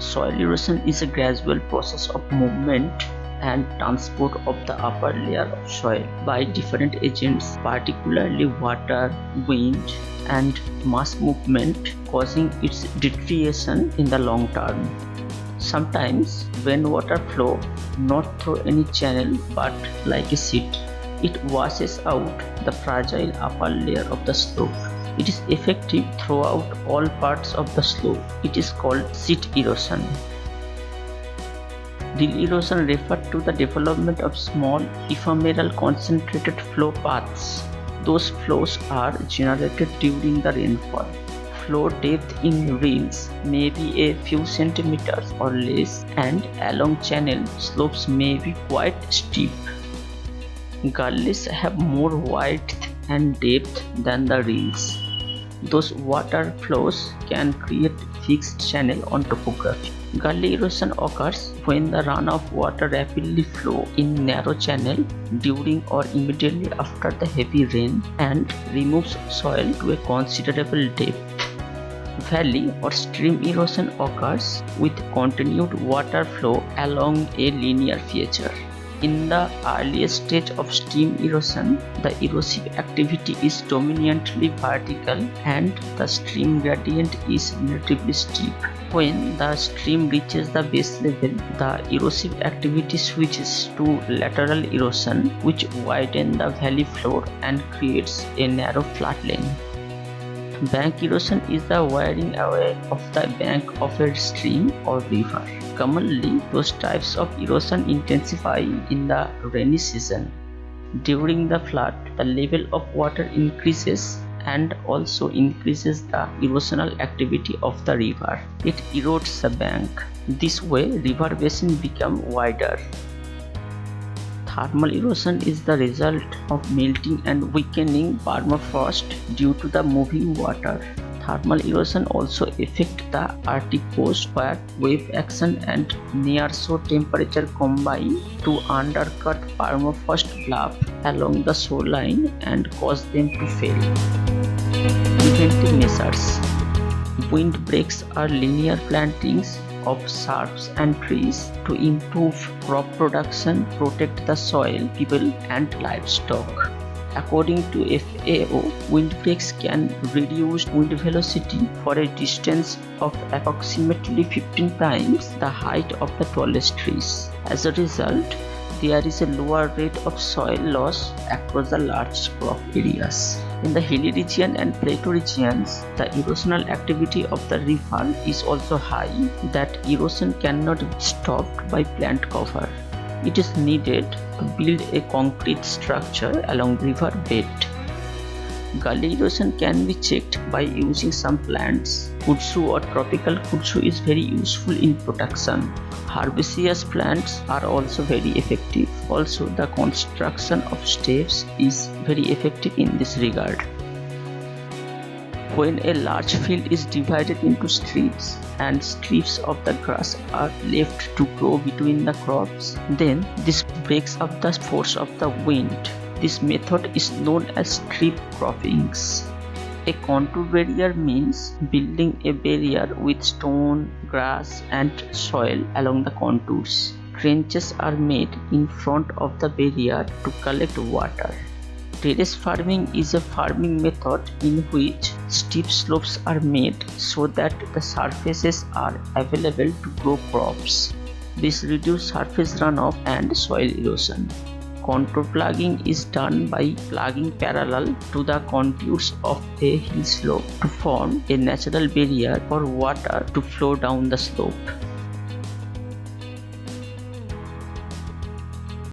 Soil erosion is a gradual process of movement and transport of the upper layer of soil by different agents, particularly water, wind, and mass movement, causing its deterioration in the long term. Sometimes rainwater flow not through any channel but like a sheet. It washes out the fragile upper layer of the slope. It is effective throughout all parts of the slope. It is called sheet erosion. Rill erosion refers to the development of small, ephemeral concentrated flow paths. Those flows are generated during the rainfall. Flow depth in rills may be a few centimeters or less, and along channel slopes may be quite steep. Gullies have more width and depth than the rills. Those water flows can create fixed channel on topography. Gully erosion occurs when the runoff water rapidly flow in narrow channel during or immediately after the heavy rain and removes soil to a considerable depth. Valley or stream erosion occurs with continued water flow along a linear feature. In the earliest stage of stream erosion, the erosive activity is dominantly vertical and the stream gradient is relatively steep. When the stream reaches the base level, the erosive activity switches to lateral erosion, which widens the valley floor and creates a narrow flat lane. Bank erosion is the wearing away of the bank of a stream or river. Commonly, those types of erosion intensify in the rainy season. During the flood, the level of water increases and also increases the erosional activity of the river. It erodes the bank. This way, river basin become wider. Thermal erosion is the result of melting and weakening permafrost due to the moving water. Thermal erosion also affects the Arctic coast where wave action and nearshore temperature combine to undercut permafrost bluff along the shoreline and cause them to fail. Preventive measures. Windbreaks are linear plantings of shrubs and trees to improve crop production, protect the soil, people and livestock. According to FAO, windbreaks can reduce wind velocity for a distance of approximately 15 times the height of the tallest trees. As a result, there is a lower rate of soil loss across the large crop areas. In the hilly region and plateau regions, the erosional activity of the river is also high that erosion cannot be stopped by plant cover. It is needed to build a concrete structure along river bed. Gully erosion can be checked by using some plants. Kudzu or tropical kudzu is very useful in protection. Herbaceous plants are also very effective. Also, the construction of steps is very effective in this regard. When a large field is divided into strips and strips of the grass are left to grow between the crops, then this breaks up the force of the wind. This method is known as strip croppings. A contour barrier means building a barrier with stone, grass and soil along the contours. Trenches are made in front of the barrier to collect water. Terrace farming is a farming method in which steep slopes are made so that the surfaces are available to grow crops. This reduces surface runoff and soil erosion. Contour plugging is done by plugging parallel to the contours of a hill slope to form a natural barrier for water to flow down the slope.